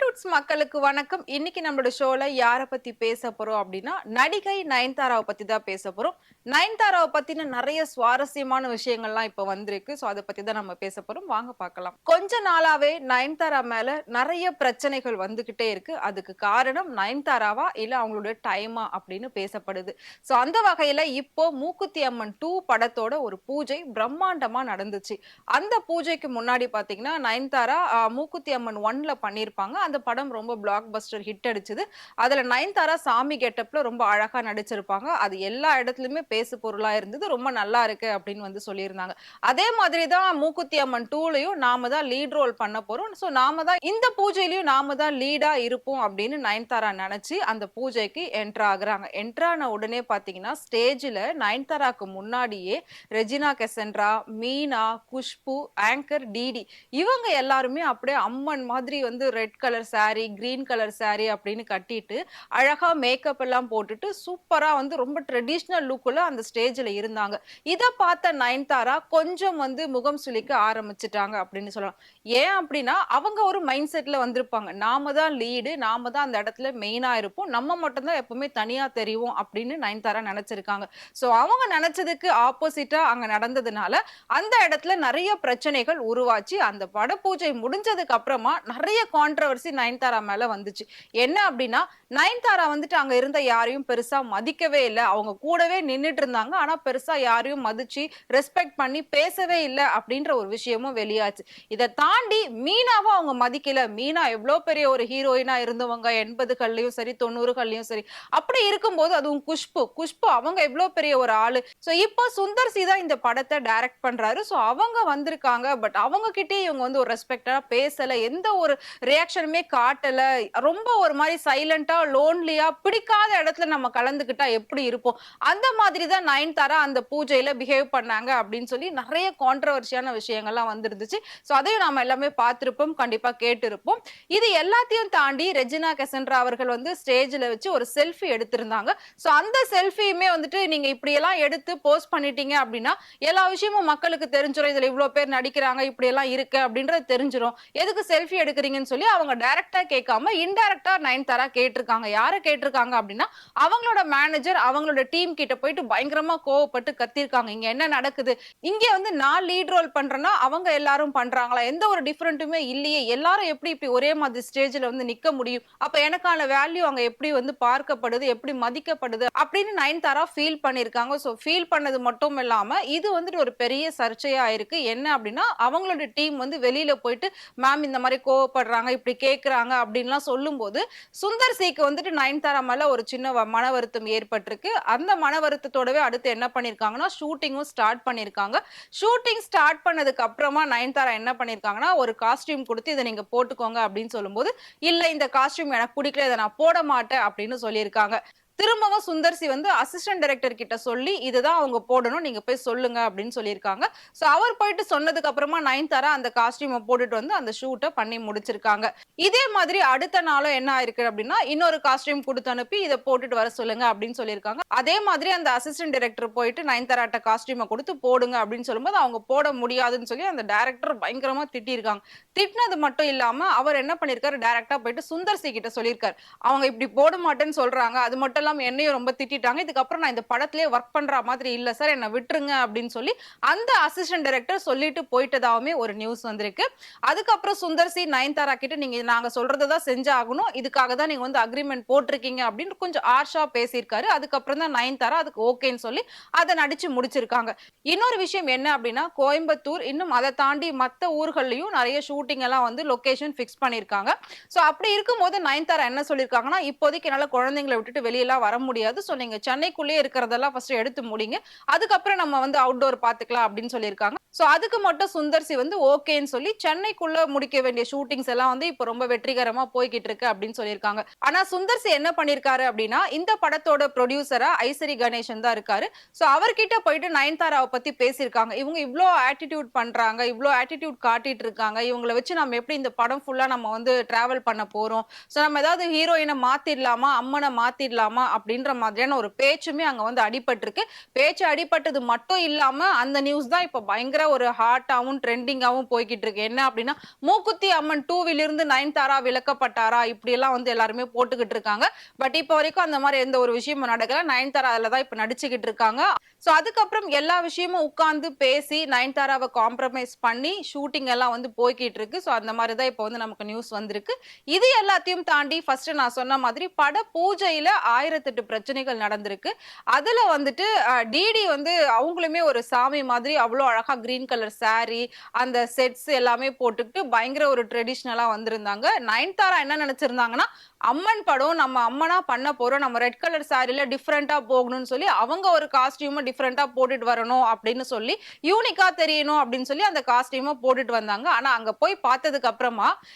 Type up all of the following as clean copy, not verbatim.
Roots மக்களுக்கு வணக்கம். இன்னைக்கு நம்மளோட ஷோல யார பத்தி பேச போறோம் அப்படின்னா, நடிகை நயன்தாராவ பத்தி தான் பேச போறோம். நயன்தாராவ பத்தின நெறைய சுவாரஸ்யமான விஷயங்கள்லாம் இப்ப வந்திருக்கு. ஸோ அத பத்தி தான் நம்ம பேச போறோம். வாங்க பார்க்கலாம். கொஞ்ச நாளாவே நயன்தாரா மேல நெறைய பிரச்சனைகள் வந்துகிட்டே இருக்கு. அதுக்கு காரணம் நயன்தாராவா? இல்ல அவங்களுடைய டைமா? அப்படின்னு பேசப்படுது. ஸோ அந்த வகையில இப்போ மூக்குத்தி அம்மன் 2 படத்தோட ஒரு பூஜை பிரம்மாண்டமா நடந்துச்சு. அந்த பூஜைக்கு முன்னாடி பார்த்தீங்கன்னா, நயன்தாரா மூக்குத்தி அம்மன் 1ல பண்ணியிருப்பாங்க. அந்த படம் ரொம்ப பிளாக் பஸ்டர் ஹிட் அடிச்சது. அதுல நயன்தாரா சாமி கெட்டப்ல ரொம்ப அழகா நடிச்சிருப்பாங்க. அது எல்லா இடத்துலயுமே பேசு பொருளா இருந்தது. ரொம்ப நல்லா இருக்கு அப்படின்னு வந்து சொல்லியிருந்தாங்க. அதே மாதிரி தான் மூக்குத்தி அம்மன் 2லயும் நாம தான் லீட் ரோல் பண்ண போறோம். ஸோ நாம தான் இந்த பூஜையிலயும் நாம தான் லீடா இருப்போம் அப்படின்னு நயன்தாரா நெனச்சு அந்த பூஜைக்கு என்டர் ஆகுறாங்க. என்டர் ஆன உடனே பார்த்தீங்கன்னா, ஸ்டேஜ்ல நயன்தாராக்கு முன்னாடியே ரெஜினா கெசன்ட்ரா, மீனா, குஷ்பு, ஆங்கர் டிடி இவங்க எல்லாருமே அப்படியே அம்மன் மாதிரி வந்து red colour sari, green colour sari அப்படின்னு கட்டிட்டு, அழகா மேக்கப் எல்லாம் போட்டுட்டு, சூப்பரா வந்து ரொம்ப ட்ரெடிஷனல் லுக்ல அந்த ஸ்டேஜ்ல இருந்தாங்க. இத பார்த்த நயன்தாரா கொஞ்சம் வந்து முகம் சுளிக்க ஆரம்பிச்சுட்டாங்க அப்படின்னு சொல்லலாம். ஏன் அப்படின்னா, அவங்க ஒரு மைண்ட் செட்ல வந்திருப்பாங்க. நாம தான் லீடு, நாம தான் அந்த இடத்துல மெயினா இருப்போம். நம்ம மட்டும் தான் எப்பவுமே தனியா தெரிவோம் அப்படின்னு நயன்தாரா நெனச்சிருக்காங்க. சோ அவங்க நெனச்சதுக்கு ஆப்போசிட்டா அங்க நடந்ததுனால, அந்த இடத்துல நெறைய பிரச்சனைகள் உருவாச்சு. அந்த படப்பூஜை முடிஞ்சதுக்கு அப்புறமா நெறைய கான்ட்ரோவர்சி நயன்தாரா மேல வந்துச்சு. என்ன அப்டின்னா, நயன்தாரா வந்துட்டு அங்க இருந்த யாரையும் பெருசா மதிக்கவே இல்ல. அவங்க கூடவே நின்னுட்டு இருந்தாங்க. ஆனா பெருசா யாரையும் மதிச்சு, ரெஸ்பெக்ட் பண்ணி பேசவே இல்ல அப்டின்ற ஒரு விஷயமும் வெளியாச்சு. இத தாண்டி மீனாவ அவங்க மதிக்கல. மீனா எவ்ளோ பெரிய ஒரு ஹீரோயினா இருந்தவங்க 80கள்லயும் சரி, 90கள்லயும் சரி. அப்படி இருக்கும்போது அதுவும் குஷ்பு அவங்க எவ்ளோ பெரிய ஒரு ஆளு. சோ இப்போ சுந்தர் சி தான் இந்த படத்த டைரக்ட் பண்றாரு. சோ அவங்க வந்திருக்காங்க. பட் அவங்க கிட்டயே இவங்க வந்து ஒரு ரெஸ்பெக்ட்டா பேசல. எந்த ஒரு ரியாக்ஷனுமே காட்டல. ரொம்ப ஒரு மாரி சைலன்ட்டா, லோன்லியா பிடிக்காத இடத்துல நம்ம கலந்துக்கிட்டா எப்படி இருப்போம்? அந்த மாதிரி தான் நயன்தாரா அந்த பூஜையில பிஹேவ் பண்ணாங்க அப்படின்னு சொல்லி நெறைய கான்ட்ரோவர்ஷியான விஷயங்கள்லாம் வந்திருந்துச்சு. சோ அதையும் நாம எல்லாமே பார்த்திருப்போம். கண்டிப்பா கேட்டிருப்போம். இது எல்லாத்தையும் தாண்டி ரெஜினா கெசன்ட்ரா அவர்கள் வந்து ஸ்டேஜ்ல வச்சு ஒரு செல்ஃபி எடுத்திருந்தாங்க. சோ அந்த செல்ஃபியுமே வந்துட்டு நீங்க இப்படியெல்லாம் எடுத்து போஸ்ட் பண்ணிட்டீங்க அப்படின்னா, எல்லா விஷயமும் மக்களுக்கு தெரிஞ்சிரும். இதுல இவ்ளோ பேர் நடிக்கிறாங்க, இப்படியெல்லாம் இருக்கு அப்படின்றது தெரிஞ்சிரும். எதுக்கு செல்ஃபி எடுக்குறீங்கன்னு சொல்லி அவங்க டைரக்ட்டா கேட்காம, இன்டைரக்ட்டா நயன்தாரா கேட்டிருக்காங்க. யார கேட்டிருக்காங்க அப்படின்னா, அவங்களோட மேனேஜர், அவங்களோட டீம் கிட்ட போயிட்டு பயங்கரமா கோவப்பட்டு கத்தியிருக்காங்க. இங்க என்ன நடக்குது? இங்க வந்து நான் லீட் ரோல் பண்றேன்னா, அவங்க எல்லாரும் பண்றாங்களா? எந்த ஒரு டிஃபரெண்ட்டுமே இல்லையே! எல்லாரும் எப்படி இப்படி ஒரே மாதிரி ஸ்டேஜ்ல வந்து நிக்க முடியும்? அப்ப எனக்கான வேல்யூ அங்க எப்படி வந்து பார்க்கப்படுது? எப்படி மதிக்கப்படுது? அப்படின்னு நயன்தாரா ஃபீல் பண்ணியிருக்காங்க. ஸோ ஃபீல் பண்ணது மட்டும் இல்லாம, இது வந்துட்டு ஒரு பெரிய சர்ச்சையா ஆயிருக்கு. என்ன அப்படின்னா, அவங்களோட டீம் வந்து வெளியில போயிட்டு, மேம் இந்த மாரி கோவப்படுறாங்க, இப்படி கேட்கறாங்க அப்படின்லாம் சொல்லும்போது, சுந்தர் சிக்கு வந்துட்டு நயன்தாரா மேல ஒரு சின்ன மன வருத்தம் ஏற்பட்டிருக்கு. அந்த மன வருத்தத்தோடவே அடுத்து என்ன பண்ணியிருக்காங்கன்னா, ஷூட்டிங்கும் ஸ்டார்ட் பண்ணியிருக்காங்க. ஷூட்டிங் ஸ்டார்ட் பண்ணதுக்கு அப்புறமா நயன்தாரா என்ன பண்ணியிருக்காங்கன்னா, ஒரு காஸ்டியூம் குடுத்து, "இத நீங்க போட்டுக்கோங்க" அப்படின்னு சொல்லும்போது, "இல்ல இந்த காஸ்டியூம் எனக்கு புடிக்கல. இத நான் போட மாட்டேன்" அப்படின்னு சொல்லியிருக்காங்க. திரும்பவும் சுந்தர் சி வந்து அசிஸ்டன்ட் டைரக்டர் கிட்ட சொல்லி, "இதுதான் அவங்க போடணும். நீங்க போய் சொல்லுங்க" அப்படின்னு சொல்லியிருக்காங்க. சோ அவர் போயிட்டு சொன்னதுக்கு அப்புறமா நயன்தாரா அந்த காஸ்டியூம போட்டுட்டு வந்து அந்த ஷூட்ட பண்ணி முடிச்சிருக்காங்க. இதே மாதிரி அடுத்த நாளும் என்ன ஆயிருக்கு அப்படின்னா, இன்னொரு காஸ்டியூம் குடுத்து அனுப்பி, "இத போட்டுட்டு வர சொல்லுங்க" அப்படின்னு சொல்லியிருக்காங்க. அதே மாதிரி அந்த அசிஸ்டன்ட் டைரக்டர் போயிட்டு நயன்தாராட்ட காஸ்டியூம குடுத்து போடுங்க அப்படின்னு சொல்லும்போது, அவங்க போட முடியாதுன்னு சொல்லி அந்த டைரக்டர் பயங்கரமா திட்டியிருக்காங்க. திட்டினது மட்டும் இல்லாம, அவர் என்ன பண்ணியிருக்காரு, டைரக்ட்டா போயிட்டு சுந்தர் சி கிட்ட சொல்லியிருக்காரு. அவங்க இப்படி போட மாட்டேன்னு சொல்றாங்க. அது மட்டும் இல்லாம என்னையும் ரொம்ப திட்டிட்டாங்க. இதுக்கப்புறம் நான் இந்த படத்திலேயே வொர்க் பண்ற மாதிரி இல்ல சார். என்ன விட்டுருங்க அப்படின்னு சொல்லி அந்த அசிஸ்டன்ட் டைரக்டர் சொல்லிட்டு போயிட்டதாவுமே ஒரு நியூஸ் வந்திருக்கு. அதுக்கப்புறம் சுந்தர் சி நயன்தாரா கிட்ட நீங்க நாங்க சொல்றத தான் செஞ்சாகணும். இதுக்காக தான் நீங்க வந்து அக்ரீமெண்ட் போட்டிருக்கீங்க அப்படின்னு கொஞ்சம் ஹார்ஷா பேசியிருக்காரு. அதுக்கப்புறம் தான் நயன்தாரா அதுக்கு ஓகேன்னு சொல்லி அத நடிச்சு முடிச்சிருக்காங்க. இன்னொரு விஷயம் என்ன அப்படின்னா, கோயம்புத்தூர் இன்னும் அத தாண்டி மத்த ஊர்கள்லயும் நெறைய ஷூட்டிங் எல்லாம் வந்து லொகேஷன் ஃபிக்ஸ் பண்ணியிருக்காங்க. சோ அப்படி இருக்கும்போது நயன்தாரா என்ன சொல்லியிருக்காங்கன்னா, இப்போதைக்கு என்னால குழந்தைங்கள விட்டுட்டு வெளியலாம் வர முடியாது. சோ நீங்க சென்னைக்குள்ளேயே இருக்கிறதெல்லாம் ஃபர்ஸ்ட் எடுத்து முடிங்க. அதுக்கப்புறம் நம்ம வந்து அவுட்டோர் பார்த்துக்கலாம் அப்படின்னு சொல்லியிருக்காங்க. சோ அதுக்கு மட்டும் சுந்தர் சி வந்து ஓகேன்னு சொல்லி சென்னைக்குள்ள முடிக்க வேண்டிய ஷூட்டிங்ஸ் எல்லாம் வந்து இப்ப ரொம்ப வெற்றிகரமா போய்க்கிட்டு இருக்கு அப்படின்னு சொல்லியிருக்காங்க. ஆனா சுந்தர் சி என்ன பண்ணியிருக்காரு அப்படின்னா, இந்த படத்தோட புரொடியூசரா ஐசரி கணேசன் தான் இருக்காரு. சோ அவர்கிட்ட போயிட்டு நயன்தாராவ பத்தி பேசியிருக்காங்க. இவங்க இவ்ளோ ஆட்டிட்யூட் பண்றாங்க, இவ்ளோ ஆட்டிட்யூட் காட்டிட்டு இருக்காங்க. இவங்கள வச்சு நம்ம எப்படி இந்த படம் ஃபுல்லா நம்ம வந்து டிராவல் பண்ண போறோம். சோ நம்ம ஏதாவது ஹீரோயின மாத்திடலாமா? அம்மன மாத்திடலாமா? அப்படின்ற மாதிரியான ஒரு பேச்சுமே அங்க வந்து அடிபட்டிருக்கு. பேச்சு அடிபட்டது மட்டும் இல்லாம அந்த நியூஸ் தான் இப்ப பயங்கர ஒரு ஹாட்டாவும் ட்ரெண்டிங்காவும் போய்க்கிட்டு இருக்கு. என்ன அப்படின்னா, மூக்குத்தி அம்மன் 2 நயன்தாரா விலக்கப்பட்டாரா? இப்படியெல்லாம் வந்து எல்லாருமே போட்டுக்கிட்டு இருக்காங்க. பட் இப்ப வரைக்கும் அந்த மாரி எந்த ஒரு விஷயமும் நடக்கல. நயன்தாரா அதுல தான் இப்ப நடிச்சுக்கிட்டு இருக்காங்க. சோ அதுக்கப்புறம் எல்லா விஷயமும் உட்கார்ந்து பேசி நயன்தாராவ காம்ப்ரமைஸ் பண்ணி ஷூட்டிங் எல்லாம் வந்து போய்க்கிட்டு இருக்கு. சோ அந்த மாரி தான் இப்ப வந்து நமக்கு நியூஸ் வந்திருக்கு. இது எல்லாத்தையும் தாண்டி ஃபர்ஸ்ட் நான் சொன்ன மாதிரி பட பூஜையில 1008 பிரச்சனைகள் நடந்திருக்கு. அதுல வந்துட்டு டிடி வந்து அவங்களுமே ஒரு சாமி மாதிரி அவ்ளோ அழகா கிரீன் கலர் சாரி, அந்த செட்ஸ் எல்லாமே போட்டுக்கிட்டு பயங்கர ஒரு ட்ரெடிஷனலா வந்திருந்தாங்க. நயன்தாரா என்ன நெனச்சிருந்தாங்கன்னா, அம்மன் படம் நம்ம அம்மனா பண்ண போறோம். நம்ம ரெட் கலர் சாரில டிஃபரெண்டா போகணும்னு சொல்லி அவங்க ஒரு காஸ்டியூம டிஃபரெண்டா போட்டுட்டு வரணும் அப்படின்னு சொல்லி, யூனிக்கா தெரியணும் அப்படின்னு சொல்லி அந்த காஸ்டியூம போட்டுட்டு வந்தாங்க. ஆனா அங்க போய் பார்த்ததுக்கு அப்புறமா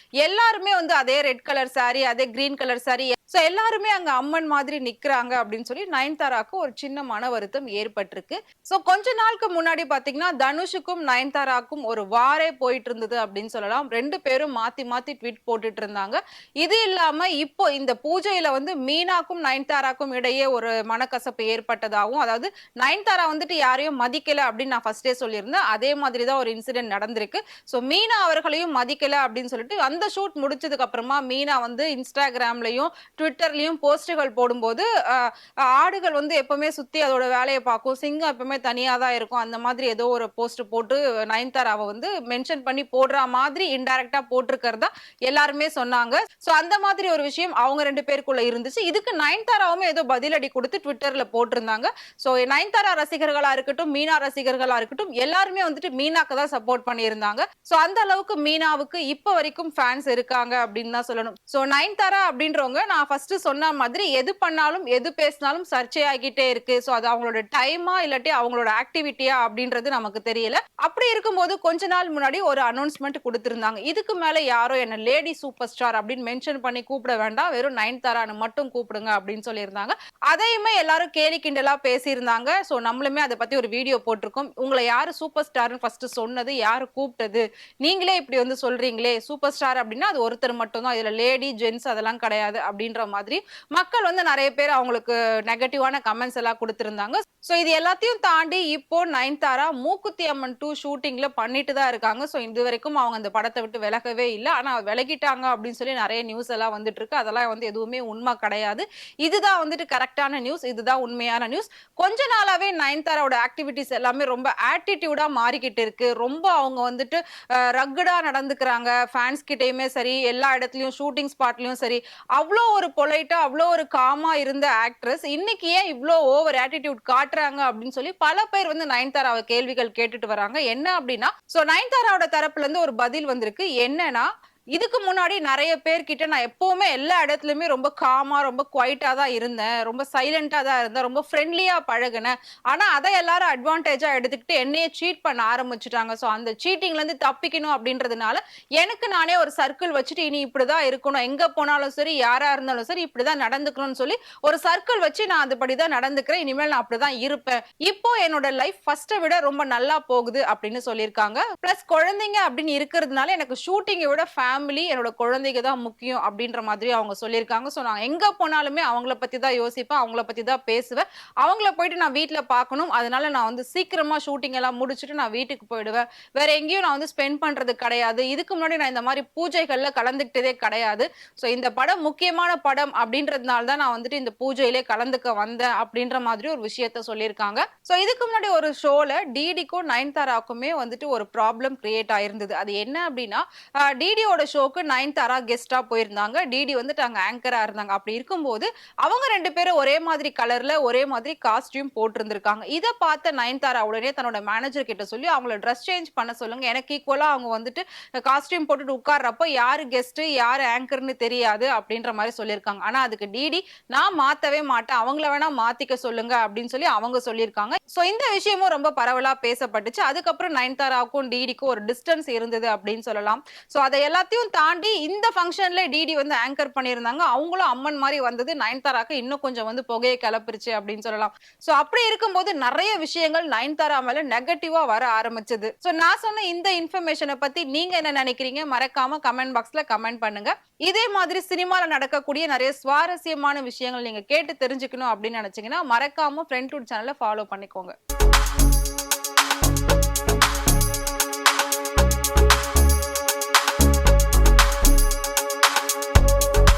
எல்லாருமே வந்து அதே ரெட் கலர் சாரி, அதே கிரீன் கலர் சாரி சோ எல்லாருமே அங்க அம்மன் மாதிரி நிக்கிறாங்க அப்படின்னு சொல்லி நயன்தாராக்கு ஒரு சின்ன மன வருத்தம் ஏற்பட்டிருக்கு. சோ கொஞ்ச நாளுக்கு முன்னாடி பாத்தீங்கன்னா, தனுஷுக்கும் நயன்தாராக்கும் ஒரு வாரே போயிட்டு இருந்தது அப்படின்னு சொல்லலாம். 2 பேரும் மாத்தி மாத்தி ட்வீட் போட்டுட்டு இருந்தாங்க. இது இல்லாம இப்போ இந்த பூஜையில வந்து மீனாக்கும், நயன்தாராக்கும் இடையே ஒரு மனக்கசப்பு ஏற்பட்டதாகவும், அதாவது நயன்தாரா வந்துட்டு யாரையும் மதிக்கல அப்படின்னு நான் ஃபர்ஸ்ட்டே சொல்லியிருந்தேன். அதே மாதிரி தான் ஒரு இன்சிடென்ட் நடந்திருக்கு. சோ மீனா அவர்களையும் மதிக்கல அப்படின்னு சொல்லிட்டு அந்த ஷூட் முடிச்சதுக்கு அப்புறமா மீனா வந்து Instagramலயும், Twitterலயும் போஸ்ட்டுகள் போடும்போது, அ ஆடுகள் வந்து எப்பவுமே சுத்தி அதோட வேலைய பார்க்கும். சிங்கம் எப்பவுமே தனியா தான் இருக்கும். அந்த மாதிரி ஏதோ ஒரு போஸ்ட் போட்டு நயன்தாராவ வந்து மென்ஷன் பண்ணி போடுறா மாதிரி இன்டைரக்ட்டா போட்டிருக்கிறதா எல்லாருமே சொன்னாங்க. சோ அந்த மாதிரி ஒரு விஷயம் அவங்க 2 பேருக்குள்ள இருந்துச்சு. இதுக்கு நயன்தாராவுமே ஏதோ பதிலடி குடுத்து ட்விட்டர்ல போட்டிருந்தாங்க. சோ நயன்தாரா ரசிகர்களா இருக்கட்டும், மீனா ரசிகர்களா இருக்கட்டும், எல்லாருமே வந்துட்டு மீனாக்கு தான் சப்போர்ட் பண்ணியிருந்தாங்க. சோ அந்த அளவுக்கு மீனாவுக்கு இப்ப வரைக்கும் ஃபேன்ஸ் இருக்காங்க அப்படின்னு தான் சொல்லணும். சோ நயன்தாரா அப்படின்றவங்க நான் ஃபர்ஸ்ட் சொன்ன மாதிரி எது பண்ணாலும், எது பேசினாலும் சர்ச்சையாகிட்டே இருக்கு. சோ அது அவங்களோட டைமா இல்லாட்டி அவங்களோட ஆக்டிவிட்டியா அப்படின்றது நமக்கு தெரியல. அப்படி இருக்கும்போது கொஞ்ச நாள் முன்னாடி ஒரு அனௌன்ஸ்மென்ட் குடுத்திருந்தாங்க. இதுக்கு மேல யாரோ என்ன லேடி சூப்பர் ஸ்டார் அப்படின்னு மென்ஷன் பண்ணி கூப்பிட வேண்டாம். வெறும் நயன்தாரான்னு மட்டும் கூப்பிடுங்க அப்படின்னு சொல்லியிருந்தாங்க. அதையுமே எல்லாரும் கேலி கிண்டலா பேசியிருந்தாங்க. சோ நம்மளுமே அத பத்தி ஒரு வீடியோ போட்டிருக்கோம். உங்கள யாரு சூப்பர் ஸ்டார்ன்னு ஃபர்ஸ்ட் சொன்னது? யாரு கூப்பிட்டது? நீங்களே இப்படி வந்து சொல்றீங்களே! சூப்பர் ஸ்டார் அப்படின்னா அது ஒருத்தர் மட்டும் தான். இதுல லேடி, ஜென்ட்ஸ் அதெல்லாம் கிடையாது அப்படின்ற மாதிரி மக்கள் வந்து நெறைய பேர் அவங்களுக்கு நெகட்டிவான கமெண்ட்ஸ் எல்லாம் குடுத்திருந்தாங்க. சோ இது எல்லாத்தையும் தாண்டி இப்போ நயன்தாரா மூக்குத்தி அம்மன் 2 ஷூட்டிங்ல பண்ணிட்டு தான் இருக்காங்க. சோ இதுவரைக்கும் அவங்க அந்த படத்த விட்டு விலகவே இல்ல. ஆனா விலகிட்டாங்க அப்படின்னு சொல்லி நெறைய நியூஸ் எல்லாம் வந்துட்டு இருக்கு. அதெல்லாம் வந்து எதுவுமே உண்மை கிடையாது. இதுதான் வந்துட்டு கரெக்ட்டான நியூஸ். இதுதான் உண்மையான நியூஸ். கொஞ்ச நாளாவே நயன்தாராவோட ஆக்டிவிட்டீஸ் எல்லாமே ரொம்ப ஆட்டிட்யூடா மாறிக்கிட்டு இருக்கு. ரொம்ப அவங்க வந்துட்டு ரக்கடா நடந்துக்கிறாங்க. ஃபேன்ஸ் கிட்டயுமே சரி, எல்லா இடத்துலயும் ஷூட்டிங் ஸ்பாட்லயும் சரி, அவ்ளோ ஒரு பொலைட்டா, அவ்ளோ ஒரு காமா இருந்த ஆக்ட்ரஸ் இன்னைக்கு ஏன் இவ்ளோ ஓவர் ஆட்டிட்யூட் காட்டுறாங்க அப்படின்னு சொல்லி பல பேர் வந்து நயன்தாராவ கேள்விகள் கேட்டுட்டு வராங்க. என்ன அப்படின்னா, நயன்தாராவோட தரப்புல இருந்து ஒரு பதில் வந்திருக்கு. என்னன்னா, இதுக்கு முன்னாடி நெறைய பேர்கிட்ட நான் எப்பவுமே எல்லா இடத்துலயுமே ரொம்ப காமா, ரொம்ப குவைட்டா தான் இருந்தேன். ரொம்ப சைலன்ட்டா தான் இருந்தேன். ரொம்ப ஃப்ரெண்ட்லியா பழகுனேன். ஆனா, அத எல்லாரும் அட்வான்டேஜா எடுத்துக்கிட்டு என்னைய சீட் பண்ண ஆரம்பிச்சுட்டாங்க. சோ, அந்த சீட்டிங்ல இருந்து தப்பிக்கணும் அப்படின்றதுனால, எனக்கு நானே ஒரு சர்க்கிள் வச்சுட்டு, இனி இப்படிதான் இருக்கணும். எங்க போனாலும் சரி, யாரா இருந்தாலும் சரி, இப்படிதான் நடந்துக்கணும்னு சொல்லி, ஒரு சர்க்கிள் வச்சு நான் அதுபடி தான் நடந்துக்கிறேன். இனிமேல் நான் அப்படிதான் இருப்பேன். இப்போ என்னோட லைஃப் ஃபர்ஸ்ட்ட விட ரொம்ப நல்லா போகுது அப்படின்னு சொல்லியிருக்காங்க. பிளஸ் குழந்தைங்க அப்படின்னு இருக்கிறதுனால எனக்கு ஷூட்டிங்க விட ஃபேமிலி, என்னோட குழந்தைங்க தான் முக்கியம் அப்படின்ற மாதிரி அவங்க சொல்லியிருக்காங்க. சோ நான் எங்க போனாலுமே அவங்கள பத்தி தான் யோசிப்பேன். அவங்கள பத்தி தான் பேசுவேன். அவங்கள போயிட்டு நான் வீட்ல பார்க்கணும். அதனால நான் வந்து சீக்கிரமா ஷூட்டிங் எல்லாம் முடிச்சுட்டு நான் வீட்டுக்கு போயிடுவேன். வேற எங்கேயும் நான் வந்து ஸ்பெண்ட் பண்றது கிடையாது. இதுக்கு முன்னாடி நான் இந்த மாரி பூஜைகள்ல கலந்துக்கிட்டதே கிடையாது. சோ இந்த படம் முக்கியமான படம் அப்படின்றதுனால தான் நான் வந்துட்டு இந்த பூஜையிலே கலந்துக்க வந்தேன் அப்படின்ற மாதிரி ஒரு விஷயத்த சொல்லியிருக்காங்க. சோ இதுக்கு முன்னாடி ஒரு ஷோல டிடிக்கும் நயன்தாராக்குமே வந்துட்டு ஒரு ப்ராப்ளம் கிரியேட் ஆயிருந்தது. அது என்ன அப்படின்னா, டிடியோட ஷோக்கு நயன்தாரா கெஸ்ட்டா போயிருந்தாங்க. டிடி வந்துட்டு அங்க ஆங்கரா இருந்தாங்க. அப்படி இருக்கும்போது அவங்க 2 பேரும் ஒரே மாதிரி கலர்ல, ஒரே மாதிரி காஸ்டியூம் போட்டிருந்திருக்காங்க. இத பார்த்த நயன்தாரா உடனே தன்னோட மேனேஜர் கிட்ட சொல்லி அவங்கள டிரெஸ் சேஞ்ச் பண்ண சொல்லுங்க. எனக்கு ஈக்குவலா அவங்க வந்துட்டு காஸ்டியூம் போட்டுட்டு உட்கார்றப்போ யாரு கெஸ்ட், யாரு ஆங்கர்ன்னு தெரியாது அப்படின்ற மாரி சொல்லியிருக்காங்க. ஆனா அதுக்கு டிடி நான் மாத்தவே மாட்டேன். அவங்கள வேணா மாத்திக்க சொல்லுங்க அப்படின்னு சொல்லி அவங்க சொல்லியிருக்காங்க. சோ இந்த விஷயமும் ரொம்ப பரவலா பேசப்பட்டுச்சு. அதுக்கப்புறம் நயன்தாராவுக்கும் டிடிக்கும் ஒரு டிஸ்டன்ஸ் இருந்தது அப்படின்னு சொல்லலாம். சோ அத எல்லாத்தையும் எல்லாத்தையும் தாண்டி இந்த ஃபங்ஷன்ல டிடி வந்து ஆங்கர் பண்ணியிருந்தாங்க. அவங்களும் அம்மன் மாரி வந்தது நயன்தாராக்கு இன்னும் கொஞ்சம் வந்து புகைய கிளப்பிருச்சு அப்படின்னு சொல்லலாம். சோ அப்படி இருக்கும்போது நெறைய விஷயங்கள் நயன்தாரா மேல நெகட்டிவா வர ஆரம்பிச்சது. சோ நான் சொன்ன இந்த இன்ஃபர்மேஷன பத்தி நீங்க என்ன நெனைக்கிறீங்க? மறக்காம கமெண்ட் பாக்ஸ்ல கமெண்ட் பண்ணுங்க. இதே மாதிரி சினிமால நடக்கக்கூடிய நெறைய சுவாரஸ்யமான விஷயங்கள் நீங்க கேட்டு தெரிஞ்சுக்கணும் அப்படின்னு நெனைச்சீங்கன்னா, மறக்காம ஃப்ரெண்ட் டூட் சேனல ஃபாலோ பண்ணிக்கோங்க.